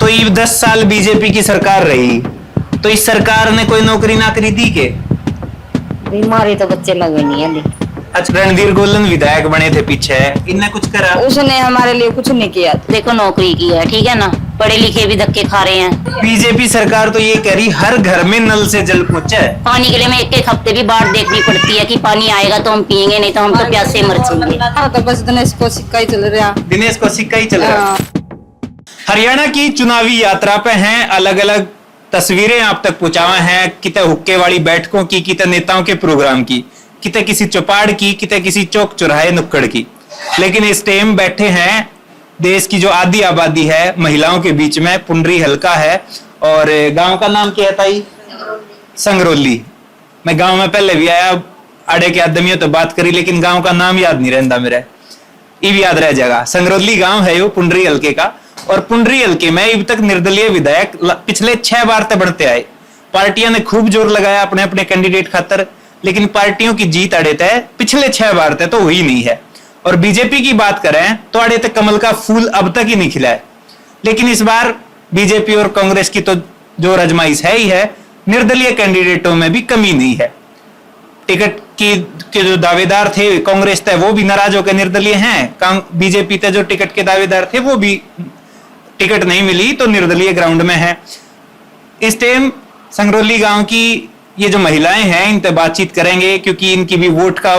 तो ये 10 साल बीजेपी की सरकार रही, तो इस सरकार ने कोई नौकरी नाकरी दी के? बीमारी तो बच्चे लगे नहीं है। अच्छा, रणधीर गोलन विधायक बने थे पीछे, इनने कुछ करा? उसने हमारे लिए कुछ नहीं किया। देखो नौकरी की है, ठीक है ना, पढ़े लिखे भी धक्के खा रहे हैं। बीजेपी सरकार तो ये कह रही हर घर में नल से जल पहुंचा है। पानी के लिए में एक हफ्ते भी बाढ़ देखनी पड़ती है कि पानी आएगा तो हम पियेंगे, नहीं तो हम तो प्यासे मर जाएंगे। तो बस दिनेश को सिक्का ही चल रहा। दिनेश को सिक्का ही चल रहा। हरियाणा की चुनावी यात्रा पे हैं, अलग अलग तस्वीरें आप तक पहुंचावा हैं, किते हुक्के वाली बैठकों की, किते नेताओं के प्रोग्राम की, किते किसी चौपाड़ की, किते किसी चौक चौराहे नुक्कड़ की। लेकिन इस टाइम बैठे हैं देश की जो आधी आबादी है महिलाओं के बीच में, पुंडरी हल्का है और गांव का नाम क्या है ताई? संगरौली। मैं गांव में पहले भी आया, आड़े के आदमियों तो बात करी, लेकिन गांव का नाम याद नहीं रहता मेरा, ये भी याद रह जाएगा। संगरौली गांव है वो पुंडरी हल्के का, और पुंडरी हल्के में अब तक निर्दलीय विधायक पिछले 6 बार तक बढ़ते आए। पार्टियां ने खूब जोर लगाया अपने अपने कैंडिडेट खातर, लेकिन पार्टियों की जीत अड़े तय पिछले 6 बार तक तो हुई नहीं है। और बीजेपी की बात करें तो अड़े तक कमल का फूल अब तक ही नहीं खिला है। लेकिन इस बार बीजेपी और कांग्रेस की तो जोर आजमाइश है ही है, निर्दलीय कैंडिडेटों में भी कमी नहीं है। टिकट के जो दावेदार थे कांग्रेस थे वो भी नाराज होकर निर्दलीय हैं, बीजेपी थे जो टिकट के दावेदार थे वो भी टिकट नहीं मिली तो निर्दलीय ग्राउंड में है। इस टाइम संगरौली गांव की ये जो महिलाएं हैं इनसे बातचीत करेंगे, क्योंकि इनकी भी वोट का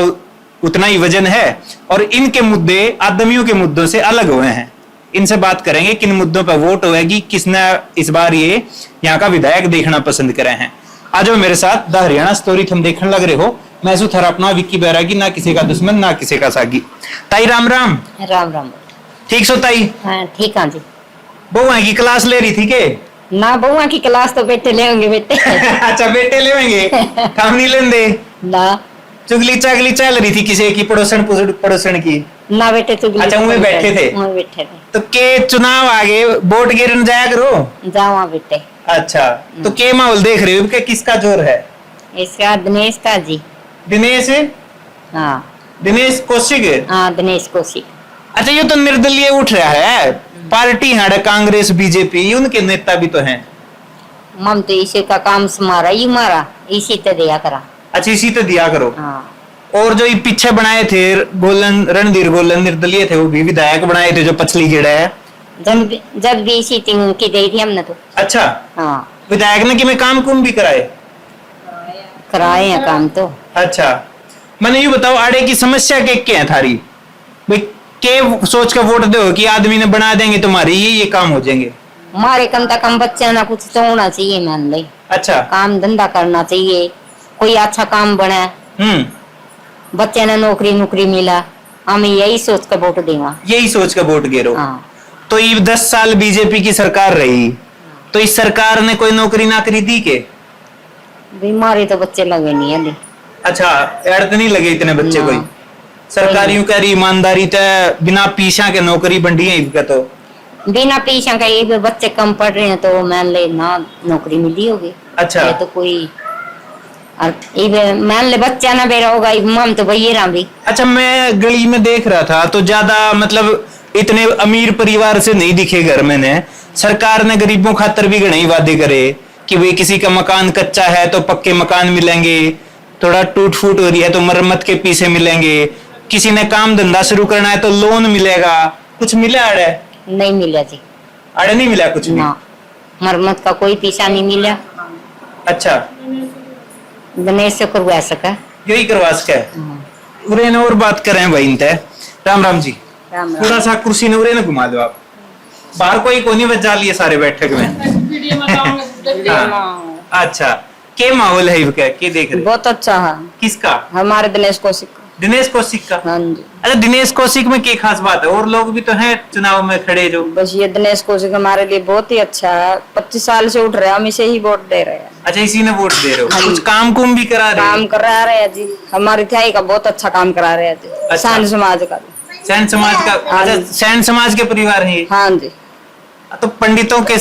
उतना ही वजन है और इनके मुद्दे आदमियों के मुद्दों से अलग हुए हैं। इनसे बात करेंगे किन मुद्दों पर वोट होगी, किसने इस बार ये यहाँ का विधायक देखना पसंद करे हैं। आज मेरे साथ द हरियाणा स्टोरी तुम देखने लग रहे हो। मैं थारा अपना विक्की बैरागी, ना किसी का दुश्मन ना किसी का सागी। ताई राम राम। राम राम। ठीक सो ताई? हाँ ठीक है जी। बहुआ की क्लास ले रही थी के? ना बहुआ की क्लास तो बेटे लेंगे बेटे। अच्छा बेटे लेंगे, काम नहीं लेंगे ना। चुगली चागली चल रही थी किसी की पड़ोसन की? ना बेटे चुगली। अच्छा उनमें बैठे थे? बैठे थे। तो के चुनाव आगे वोट गिरने जाया करो। जावा बेटे। अच्छा तो के माहौल देख रहे हो कि किसका जोर है? इसका दिनेश का जी। दिनेश? हाँ दिनेश कौशिक। हाँ दिनेश कौशिक। अच्छा ये तो निर्दलीय उठ रहा है, पार्टी है कांग्रेस बीजेपी, उनके नेता भी तो हैं। मम तो इसी का काम समारा ही मारा, इसी ते दिया करा। अच्छा इसी तो दिया करो। हाँ। और जो ये पीछे बनाए थे गोलन, रणधीर गोलन निर्दलीय थे, वो भी विधायक बनाए थे जो पछली गेड़ा है। जब भी इसी तीन की दी थी हमने तो। अच्छा हाँ। विधायक ने कि मैं काम कुम भी कराए? कराए हैं काम तो। अच्छा मैंने ये बताओ आड़े की समस्या क्या है थारी भाई? के सोच कर वोट दो कि आदमी ने बना देंगे तुम्हारे ये काम हो जाएंगे? हमारे कम तक कम बच्चे ना कुछ तो होना चाहिए मान ले। अच्छा काम धंधा करना चाहिए, कोई अच्छा काम बने, बच्चे ने नौकरी मिला, हम यही सोच कर वोट देगा। यही सोच कर वोट गिरो। हाँ। तो ये 10 साल बीजेपी की सरकार रही, तो इस सरकार ने कोई नौकरी नाकरी दी के? बीमारी तो बच्चे लगे नहीं है। अच्छा एड नहीं लगे इतने बच्चे कोई? सरकारियों कह रही ईमानदारी ते बिना पीछा के नौकरी बंडी है इनका, तो बिना पीछा का ये बच्चे कम पढ़ रहे हैं तो मान ले ना नौकरी मिली होगी। अच्छा ये तो कोई मान ले बच्चा ना बेरा होगा मम तो भैया राम भी। अच्छा मैं गली में देख रहा था तो ज्यादा मतलब इतने अमीर परिवार से नहीं दिखे घर में ने। सरकार ने गरीबों खातर भी घने वादे करे कि भाई किसी का मकान कच्चा है तो पक्के मकान मिलेंगे, थोड़ा टूट फूट हो रही है तो मरम्मत के पैसे मिलेंगे, किसी ने काम धंधा शुरू करना है तो लोन मिलेगा। कुछ मिला अड़े? नहीं मिला जी। अड़े नहीं मिला कुछ भी? मरम्मत का कोई पैसा नहीं मिला। अच्छा दिनेश से करवा सका, यही करवा सके। उरे ने और बात करें भाई इनते। राम राम जी। थोड़ा सा कुर्सी ने उरे ने घुमा दो आप, बाहर कोई कोनी बचा लिए सारे बैठक में। हाँ। अच्छा के माहौल है के देख रहे? बहुत अच्छा है। किसका? हमारे दिनेश कौशिक। दिनेश कौशिक का? हाँ जी। अच्छा दिनेश कौशिक में क्या खास बात है? और लोग भी तो हैं चुनाव में खड़े जो। बस ये दिनेश कौशिक हमारे लिए बहुत ही अच्छा है, 25 साल से उठ रहे हैं, हम इसे ही वोट दे रहे हैं। अच्छा इसी ने वोट दे रहे हो? कुछ काम कुम भी करा रहे? काम करा रहे हैं जी, हमारी थाई का बहुत अच्छा काम करा रहे हैं जी। सैन समाज का। सैन समाज का? अच्छा सैन समाज के परिवार है? हाँ जी। तो पंडितों के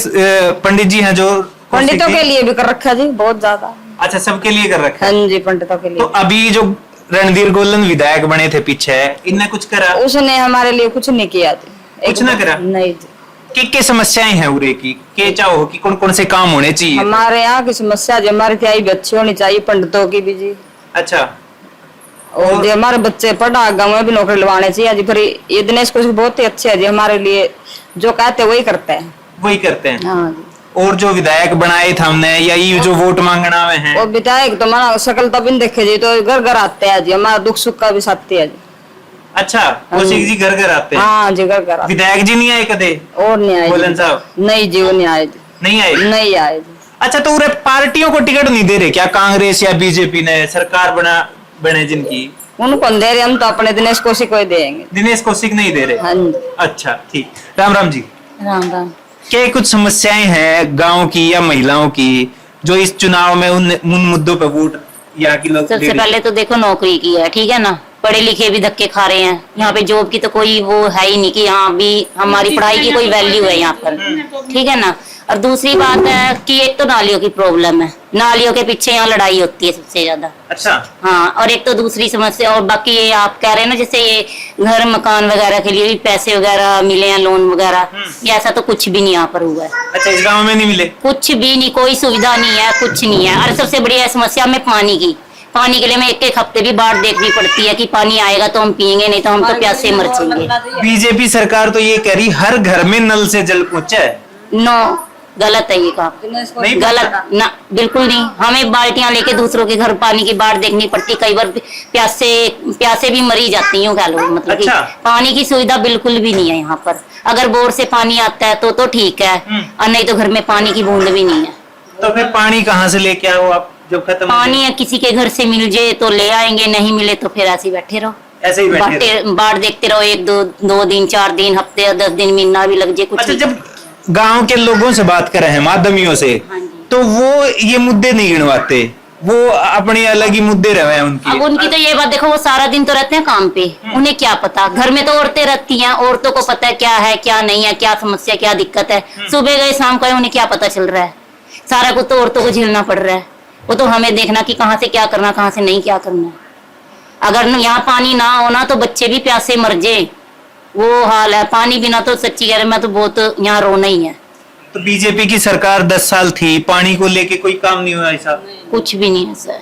पंडित जी हैं जो? पंडितों के लिए भी कर रखा जी बहुत ज्यादा। अच्छा सबके लिए कर रखा? हाँ जी पंडितों के लिए। तो अभी जो रणधीर गोलन विधायक बने थे पीछे, इनने कुछ करा? उसने हमारे लिए कुछ नहीं किया जी। कुछ ना करा? नहीं जी। के समस्याएं हैं उरे की, के चाहो कि कौन कौन से काम होने चाहिए? हमारे यहाँ की समस्या जो हमारे क्या भी अच्छी होनी चाहिए, पंडितों की भी जी। अच्छा, और जो हमारे बच्चे पढ़ा गाँव में भी नौकरी लवाने चाहिए जी। फिर ये दिनेश कुछ बहुत ही अच्छे है जी, हमारे लिए जो कहते हैं वही करते हैं। वही करते हैं। हाँ जी। और जो विधायक बनाए थे हमने, या ये जो वोट मांगना में है, और विधायक तो हमारा शकल तब इन देखे जी, तो घर घर आते हैं जी, हमारा दुख सुख का भी साथी है जी। अच्छा, कौशिक जी घर घर आते हैं? हाँ जी, घर घर आते विधायक जी नहीं आए कदे? हैं। और नहीं आए बोलन जी। साहब नहीं जी, वो नहीं आए जी। नहीं आए? नहीं आए जी। अच्छा, तो उरे पार्टियों को टिकट नहीं दे रहे क्या? कांग्रेस या बीजेपी ने सरकार बने जिनकी, उनको दे रहे, हम तो अपने दिनेश कौशिक को ही देंगे। दिनेश कौशिक नहीं दे रहे? हाँ जी। अच्छा, ठीक। राम राम जी। राम राम। क्या कुछ समस्याएं हैं गांव की या महिलाओं की जो इस चुनाव में उन मुद्दों पर वोट यहाँ की लोग सबसे पहले तो देखो नौकरी की है, ठीक है ना। पढ़े लिखे भी धक्के खा रहे हैं यहाँ पे, जॉब की तो कोई वो है ही नहीं कि यहाँ भी हमारी पढ़ाई की कोई वैल्यू है यहाँ पर, ठीक है ना। और दूसरी बात है कि एक तो नालियों की प्रॉब्लम है, नालियों के पीछे यहाँ लड़ाई होती है सबसे ज्यादा। अच्छा। हाँ, और एक तो दूसरी समस्या, और बाकी ये आप कह रहे हैं ना, जैसे ये घर मकान वगैरह के लिए भी पैसे वगैरह मिले हैं, लोन वगैरह, ये ऐसा तो कुछ भी नहीं यहाँ पर हुआ है। अच्छा, इस गांव में नहीं मिले? कुछ भी नहीं, कोई सुविधा नहीं है, कुछ नहीं है। और सबसे बड़ी है समस्या हमें पानी की। पानी के लिए हमें एक हफ्ते भी बाढ़ देखनी पड़ती है कि पानी आएगा तो हम पियेंगे, नहीं तो हम तो प्यासे मर जाएंगे। बीजेपी सरकार तो ये कह रही हर घर में नल से जल पहुंचा है। नो, गलत है ये काम। नहीं, गलत ना, बिल्कुल नहीं। हमें बाल्टियां लेके दूसरों के घर पानी की बाढ़ देखनी पड़ती, कई बार प्यासे भी मरी जाती हूँ कह लो, मतलब अच्छा। कि पानी की सुविधा बिल्कुल भी नहीं है यहाँ पर। अगर बोर से पानी आता है तो ठीक है, और नहीं तो घर में पानी की बूंद भी नहीं है। तो फिर पानी कहाँ से लेके आओ आप जब खत्म हो पानी जाए? है किसी के घर से मिल जाए तो ले आएंगे, नहीं मिले तो फिर ऐसे ही बैठे रहो, ऐसे ही बैठे रहो। बाढ़ देखते रहो। एक दो दिन, 4 दिन, हफ्ते, 10 दिन, महीना भी लग जाए, कुछ अच्छा, नहीं। जब गांव के लोगों से बात कर रहे हैं, माध्यमियों से, हाँ जी। तो वो ये मुद्दे नहीं गिनवाते, वो अपने अलग ही मुद्दे रहे हैं उनकी। अब उनकी तो ये बात देखो, वो सारा दिन तो रहते हैं काम पे, उन्हें क्या पता। घर में तो औरतें रहती हैं, औरतों को पता है क्या है क्या नहीं है, क्या समस्या क्या दिक्कत है। सुबह गए शाम को, उन्हें क्या पता चल रहा है। सारा कुछ तो औरतों को झेलना पड़ रहा है। वो तो हमें देखना कि कहाँ से क्या करना, कहाँ से नहीं क्या करना। अगर यहाँ पानी ना होना तो बच्चे भी प्यासे मर जाए, वो हाल है। पानी बिना तो सच्ची कह रहे मैं तो बहुत यहाँ रोना ही है। तो बीजेपी की सरकार 10 साल थी, पानी को लेके कोई काम नहीं हुआ ऐसा? कुछ भी नहीं है सर,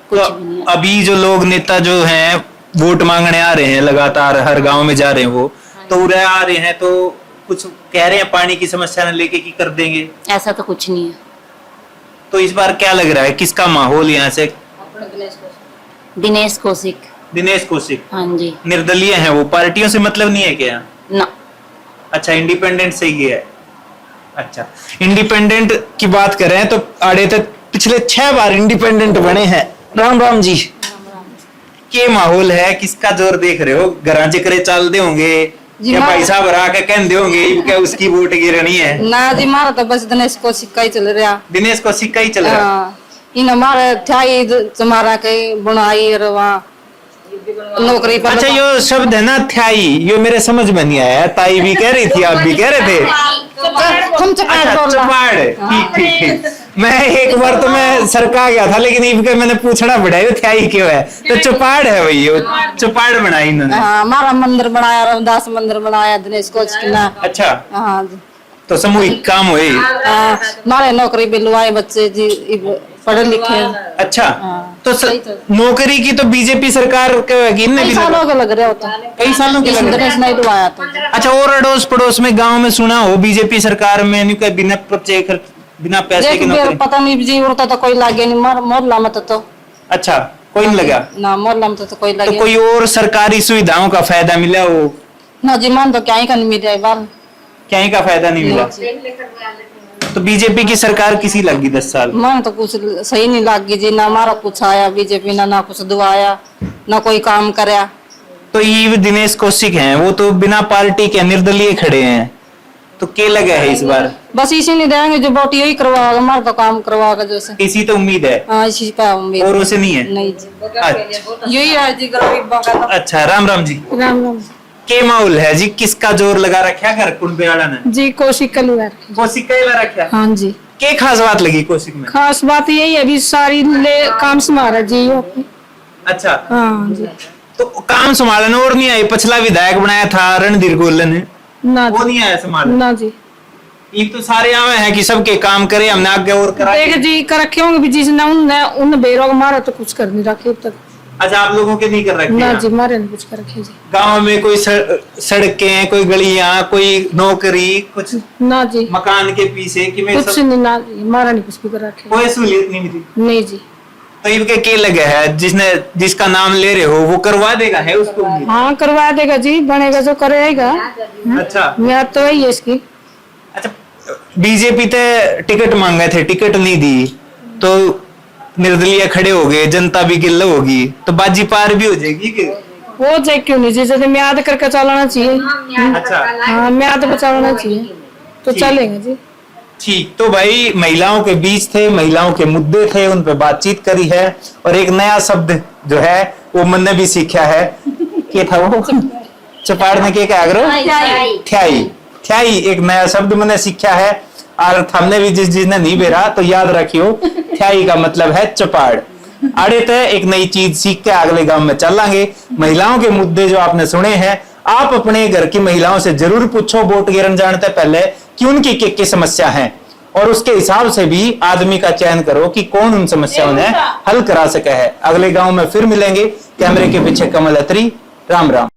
कुछ भी नहीं है। तो अभी जो लोग नेता जो हैं वोट मांगने आ रहे हैं, लगातार हर गांव में जा रहे हैं, वो तो उड़े आ रहे हैं तो कुछ कह रहे हैं पानी की समस्या न लेके कि कर देंगे, ऐसा तो कुछ नहीं है। तो इस बार क्या लग रहा है, किसका माहौल यहाँ से? दिनेश कौशिक। दिनेश कौशिक हाँ जी। निर्दलीय हैं वो, पार्टियों से मतलब नहीं है क्या? ना। अच्छा, इंडिपेंडेंट से ही है। अच्छा, इंडिपेंडेंट की बात करें तो आड़े तक पिछले 6 बार इंडिपेंडेंट बने हैं। राम राम जी। के माहौल है, किसका जोर देख रहे हो? घरां जिक्रे चल दे होंगे जी, या मार- भाई साहब रहा के कहते होंगे क्या उसकी वोट गिरनी है? ना जी, हमारा तो बस दिनेश कौशिक का ही चल रहा। दिनेश कौशिक का ही चल रहा है। हाँ, इन हमारे थाई तुम्हारा के बुनाई और वहाँ नौकरी पर। अच्छा, यो शब्द है ना थ्याई, यो मेरे समझ में नहीं आया। ताई भी कह रही थी, आप भी कह रहे थे। हम चपाट अच्छा, बोल रहा। चपाड़, ठीक ठीक ठीक। मैं एक बार तो मैं सरका गया था, लेकिन इनके मैंने पूछना पड़ा ये थ्याई क्यों है, तो चपाड़ है भाई, ये चपाड़ बनाई इन्होंने। हाँ, हमारा मंदिर बनाया, रविदास मंदिर बनाया दिनेश कौशिक ने। अच्छा, हाँ जी। तो सामूहिक काम हुए। हाँ, हमारे नौकरी पे लुआए बच्चे जी, पढ़े लिखे। अच्छा, हाँ, तो नौकरी की तो बीजेपी सरकार कई सालों के लग रहे होता। कई सालों के लग रहे। दिनेश नहीं लुआया तो। अच्छा, और अड़ोस पड़ोस में गांव में सुना हो बीजेपी सरकार में नहीं कोई बिना पर्चे बिना पैसे देख की भी नौकरी? पता नहीं जी, उड़ता तो कोई लागे नहीं, मोहल्ला में तो। अच्छा, कोई नहीं लगा? ना, मोहल्ला में तो कोई तो लगे कोई और सरकारी सुविधाओं का फायदा मिला हो? ना जी, मान तो क्या ही करनी मिल जाए बाल। क्या ही का फायदा नहीं मिला? तो बीजेपी की सरकार किसी लगी 10 साल? मन तो कुछ सही नहीं लगी जी, ना हमारा कुछ आया बीजेपी ना कुछ दुआया, ना कोई काम कराया। तो ये दिनेश कौशिक हैं, वो तो बिना पार्टी के निर्दलीय खड़े हैं, तो क्या लगा है इस बार? बस इसी नहीं देंगे जो वोट यही करवाएगा, हमारा तो काम करवाएगा जैसे। इसी तो उम्मीद है हाँ, इसी पे उम्मीद। और उसे नहीं है? नहीं जी, अच्छा, यही है जी गरीबों का। अच्छा, राम राम जी। राम राम के माहौल है जी, किसका जोर लगा रखा घर कुंडबेवाड़ा ने? जी, कौशिक कलुआर। कौशिक का ही लगा रखा? हाँ जी। के खास बात लगी कौशिक में? खास बात यही है, अभी सारी काम संभाला जी। अच्छा, हाँ जी। तो काम संभालने और नहीं आए? पिछला विधायक बनाया था रणधीर गोलन ने, ना वो नहीं आया संभालने? ना जी। ये तो सारे आवे हैं कि सबके काम करे, हमने आगे और करा। देख जी कर रखे होंगे भी जिसने उन बेरोग मारा तो कुछ कर नहीं रखे अब तक। अच्छा, आप लोगों के नहीं कर रखे? ना जी मारे नहीं कुछ कर रखे जी। गांव में कोई सड़कें, कोई गलियां, कोई नौकरी, कुछ ना जी मकान के पीछे कि मैं कुछ नहीं, ना जी मारा नहीं कुछ भी कर रखे। कोई सहूलियत नहीं मिली? नहीं जी। तो इनके क्या लगे है, जिसका नाम ले रहे हो वो करवा देगा है उसको? हाँ करवा देगा जी, बनेगा जो करेगा। अच्छा, याद तो वही है इसकी। अच्छा, बीजेपी ते टिकट मांगे थे, टिकट नहीं दी तो निर्दलीय खड़े हो गए, जनता भी गिल्ल होगी, तो बाजी पार भी हो जाएगी कि? वो जाए क्यों नहीं जी, जैसे म्याद करके चलाना चाहिए। अच्छा, हाँ म्याद पे चलाना चाहिए तो ठीक। चलेगा जी। ठीक। तो भाई महिलाओं के बीच थे, महिलाओं के मुद्दे थे, उन पे बातचीत करी है, और एक नया शब्द जो है वो मैंने भी सीखा है। क्या था वो? चपाड़ ने क्या कहा करो? ठ्याई। ठ्याई एक नया शब्द मैंने सीखा है, और हमने भी जिसने नहीं बेरा तो याद रखियो, ठ्याई का मतलब है चपाड़। अड़े तो एक नई चीज सीख के अगले गांव में चलेंगे। महिलाओं के मुद्दे जो आपने सुने हैं, आप अपने घर की महिलाओं से जरूर पूछो वोट गिरन जाने से पहले कि उनकी क्या समस्या है, और उसके हिसाब से भी आदमी का चयन करो कि कौन उन समस्याओं ने हल करा सके है। अगले गांव में फिर मिलेंगे। कैमरे के पीछे कमल अत्री। राम राम।